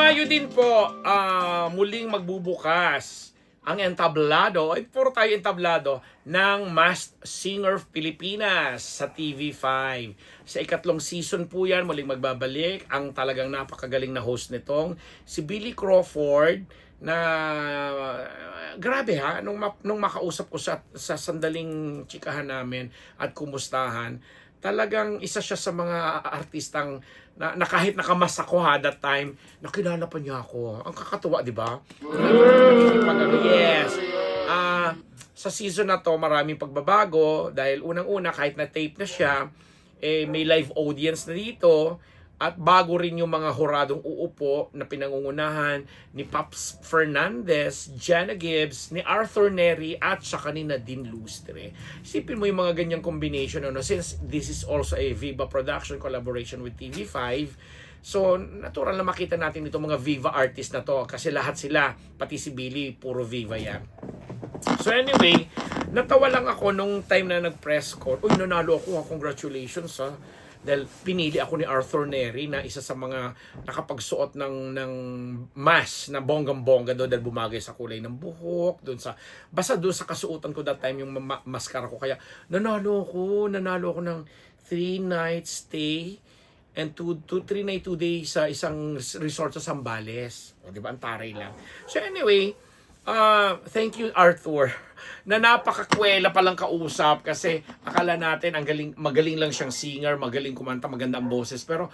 Mayo din po, muling magbubukas ang entablado, ay puro tayo entablado, ng Masked Singer Pilipinas sa TV5. Sa ikatlong season po yan, muling magbabalik ang talagang napakagaling na host nitong si Billy Crawford na grabe ha, nung makausap ko sa sandaling chikahan namin at kumustahan, talagang isa siya sa mga artistang na kahit nakamas ako that time, nakilala pa niya ako. Ang kakatuwa, di ba? Yes. Sa season na to, maraming pagbabago dahil unang-una, kahit na-tape na siya, may live audience na dito. At bago rin yung mga huradong uupo na pinangungunahan ni Pops Fernandez, Jana Gibbs, ni Arthur Neri at saka ni Nadine Lustre. Isipin mo yung mga ganyang combination, since this is also a Viva production collaboration with TV5, so natural na makita natin itong mga Viva artists na to kasi lahat sila, pati si Billy, puro Viva yan. So anyway, natawa lang ako nung time na nag-press ko. Uy, nanalo ako, congratulations ha. Dahil pinili ako ni Arthur Neri na isa sa mga nakapagsuot ng mask na bonggang-bongga doon dahil bumagay sa kulay ng buhok, basta doon sa kasuotan ko that time yung maskara ko. Kaya nanalo ako ng 3 nights stay and 3 night 2 days sa isang resort sa Zambales. O, di ba? Ang taray lang. So anyway, thank you Arthur na napakakwela palang kausap kasi akala natin magaling lang siyang singer, magaling kumanta, maganda ang boses, pero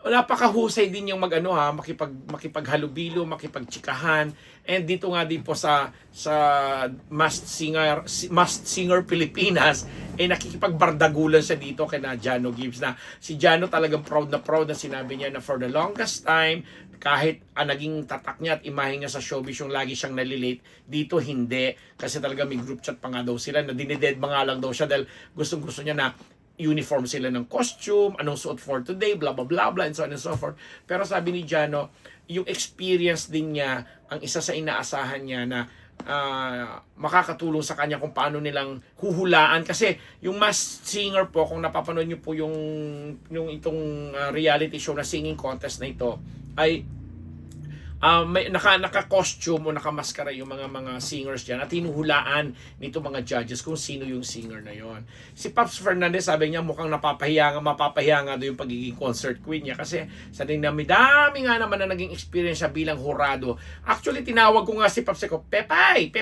napakahusay din yung makipaghalubilo, makipagtsikahan. And dito nga din po sa Masked Singer Pilipinas, nakikipagbardagulan siya dito kay Jano Gibbs, na si Jano talagang proud na sinabi niya na for the longest time, kahit naging tatak niya at imahe niya sa showbiz yung lagi siyang nalilate, dito hindi. Kasi talaga may group chat pa nga daw sila na dinidedma nga lang daw siya dahil gustong-gusto niya na uniform sila ng costume, anong suot for today, blah blah blah blah, and so on and so forth. Pero sabi ni Jano, yung experience din niya ang isa sa inaasahan niya na makakatulong sa kanya kung paano nilang huhulaan. Kasi yung Masked Singer po, kung napapanood niyo po yung itong reality show na singing contest na ito, ay may naka-costume o nakamaskara yung mga singers diyan at hinuhulaan nito mga judges kung sino yung singer na yon. Si Pops Fernandez, sabi niya mukhang mapapahiya nga doon yung pagiging concert queen niya kasi sa dami nga naman na naging experience siya bilang hurado. Actually, tinawag ko nga si Pops ko, Pepay!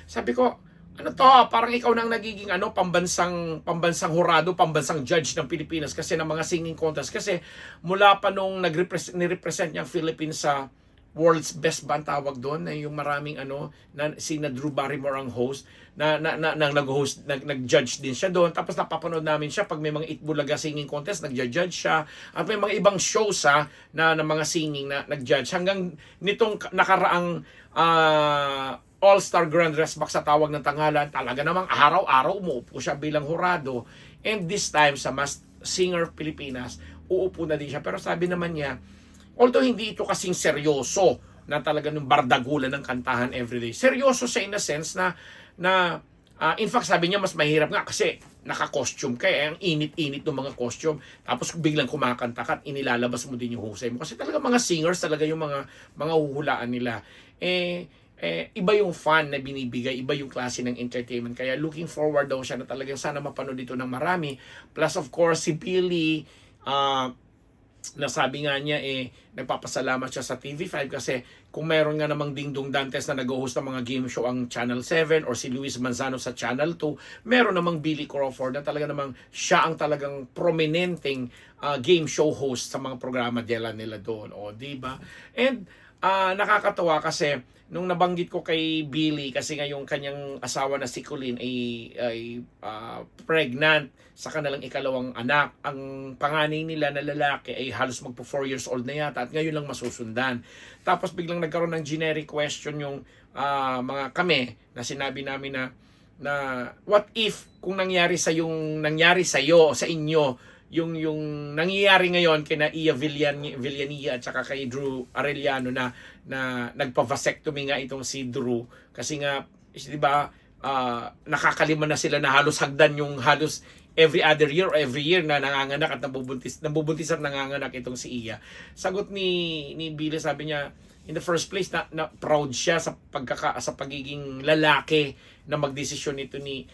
Sabi ko, ano to, parang ikaw nang nagiging pambansang hurado, pambansang judge ng Pilipinas kasi ng mga singing contest. Kasi mula pa nung nirepresent niyang Philippines sa World's Best Band tawag doon, na yung maraming na si Drew Barrymore ang host, nag-host, nag-judge din siya doon. Tapos napapanood namin siya pag may mga Itbulaga singing contest, nag-judge siya. At may mga ibang shows na mga singing na nag-judge. Hanggang nitong nakaraang All-Star Grand Rest Box sa tawag ng tanghalan, talaga namang araw-araw umuupo siya bilang hurado. And this time sa Masked Singer Pilipinas, uupo na din siya. Pero sabi naman niya, although hindi ito kasing seryoso na talaga nung bardagulan ng kantahan everyday. Seryoso siya in a sense na in fact sabi niya mas mahirap nga kasi naka-costume ka, ang init-init ng mga costume. Tapos biglang kumakanta ka at inilalabas mo din yung husay mo. Kasi talaga mga singers talaga yung mga huhulaan nila. Iba yung fun na binibigay, iba yung klase ng entertainment. Kaya looking forward daw siya na talagang sana mapanood dito ng marami. Plus of course si Billy, nasabi nga niya nagpapasalamat siya sa TV5 kasi kung meron nga namang Dingdong Dantes na nag-host ng mga game show ang Channel 7 or si Luis Manzano sa Channel 2, meron namang Billy Crawford na talaga namang siya ang talagang prominenteng game show host sa mga programa nila doon. O, diba? And nakakatawa kasi nung nabanggit ko kay Billy kasi nga yung kanyang asawa na si Colleen ay pregnant sa kanilang ikalawang anak. Ang panganay nila na lalaki ay halos magpo 4 years old na yata at ngayon lang masusundan. Tapos biglang nagkaroon ng generic question yung mga kami na sinabi namin na what if kung nangyari sa inyo yung nangyayari ngayon kina Iya Villanilla at saka kay Drew Arellano na nagpa-vasectomy nga itong si Drew kasi nga 'di ba nakakalima na sila na halos hagdan yung halos every other year or every year na nanganganak at nabubuntis at nanganganak itong si Iya. Sagot ni Billy, sabi niya, in the first place na proud siya sa sa pagiging lalaki na magdesisyon nito ni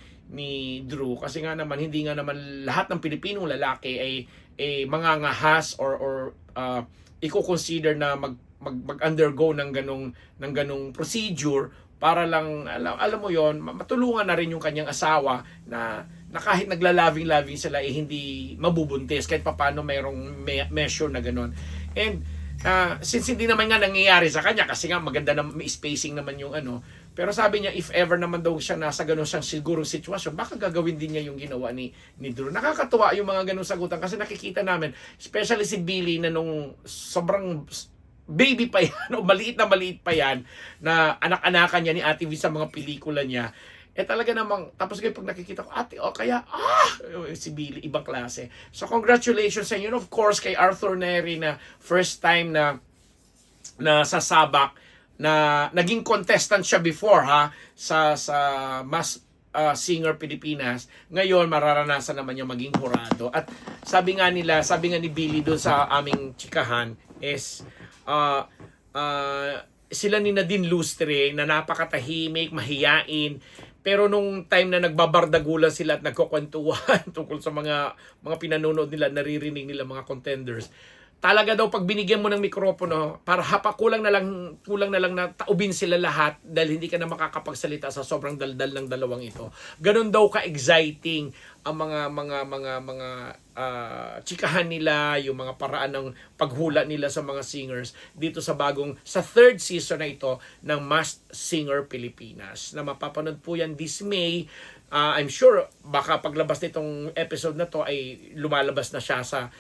Drew, kasi nga naman hindi nga naman lahat ng Pilipinong lalaki ay mangangahas or i-consider na mag-undergo ng ganong procedure para lang alam mo yon, matulungan na rin yung kanyang asawa na kahit naglalaving-laving sila hindi mabubuntis kahit papaano mayroong measure na ganon. And since hindi naman nga nangyayari sa kanya kasi nga maganda na may spacing naman yung pero sabi niya if ever naman daw siya nasa ganun siyang sigurong sitwasyon, baka gagawin din niya yung ginawa ni Drew. Nakakatuwa yung mga ganung sagutan kasi nakikita namin, especially si Billy na nung sobrang baby pa yan o maliit pa yan na anak-anakan niya ni Ate V sa mga pelikula niya, talaga namang, tapos ngayon pag nakikita ko, ate, kaya, si Billy, ibang klase. So, congratulations sa inyo. Of course, kay Arthur Neri na first time na sasabak, na naging contestant siya before, sa Masked Singer Pilipinas. Ngayon, mararanasan naman niya maging hurado. At sabi nga ni Billy doon sa aming chikahan is, sila ni Nadine Lustre na napakatahimik, mahiyain, pero nung time na nagbabardagulan sila at nagkukwentuhan tungkol sa mga pinanonood nila, naririnig nila mga contenders, talaga daw pag binigyan mo ng mikropono, para kulang na lang na taubin sila lahat dahil hindi ka na makakapagsalita sa sobrang daldal ng dalawang ito. Ganon daw ka-exciting ang mga chikahan nila, yung mga paraan ng paghula nila sa mga singers dito sa third season na ito ng Masked Singer Pilipinas, na mapapanood po yan this May. I'm sure baka paglabas nitong episode na to ay lumalabas na siya sa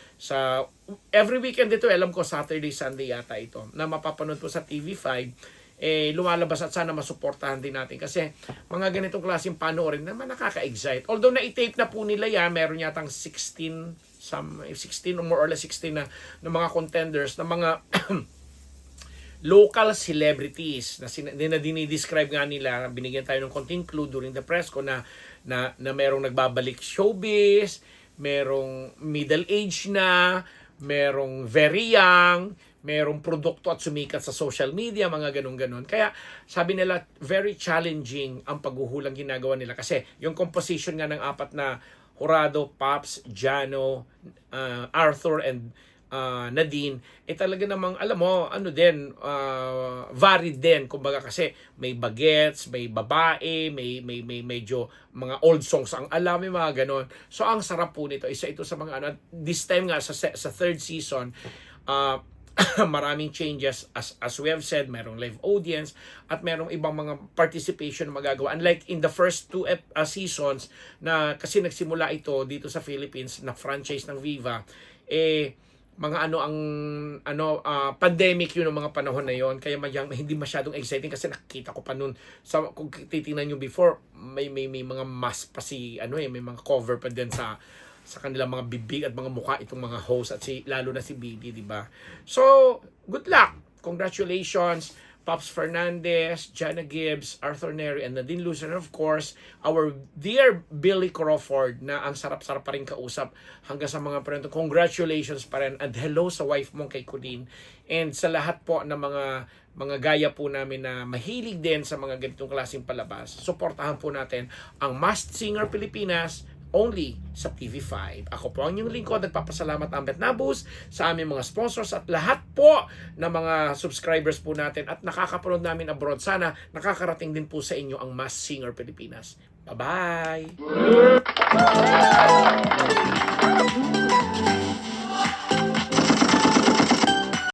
every weekend dito, alam ko Saturday, Sunday yata ito, na mapapanood po sa TV5. Lumalabas at sana masuportahan din natin kasi mga ganitong klaseng panoorin naman nakaka-excite. Although na-tape na po nila yan, meron yatang 16 or more or less 16 na mga contenders, na mga local celebrities na dinidescribe nga nila. Binigyan tayo ng konting clue during the press ko na merong nagbabalik showbiz, merong middle age na, merong very young, merong produkto at sumikat sa social media, mga ganun-ganon. Kaya sabi nila, very challenging ang paghuhulang ginagawa nila. Kasi yung composition nga ng apat na hurado, Pops, Jano, Arthur, and Nadine, talaga namang, alam mo, varied din. Kumbaga kasi may bagets, may babae, may medyo mga old songs ang alam, may mga ganon. So ang sarap po nito, isa ito sa mga this time nga sa third season, maraming changes as we have said, merong live audience at merong ibang mga participation na magagawa. Unlike in the first two seasons na kasi nagsimula ito dito sa Philippines na franchise ng Viva, mga pandemic yun ng mga panahon na yon, kaya hindi masyadong exciting kasi nakikita ko pa nun kung titingnan nyo before, may mga mask pa may mga cover pa din sa kanilang mga bibig at mga mukha itong mga host at lalo na si Billy, di ba? So, good luck! Congratulations, Pops Fernandez, Jana Gibbs, Arthur Neri, and Nadine Lustre, and of course, our dear Billy Crawford na ang sarap-sarap pa rin kausap hanggang sa mga parento. Congratulations pa rin, and hello sa wife mong kay Colleen, and sa lahat po ng mga gaya po namin na mahilig din sa mga ganitong klaseng palabas. Suportahan po natin ang Masked Singer Pilipinas only sa TV5. Ako po ang inyong lingkod, nagpapasalamat Ambet Nabus sa aming mga sponsors at lahat po ng mga subscribers po natin at nakakapanood namin abroad. Sana nakakarating din po sa inyo ang Masked Singer Pilipinas. Bye-bye!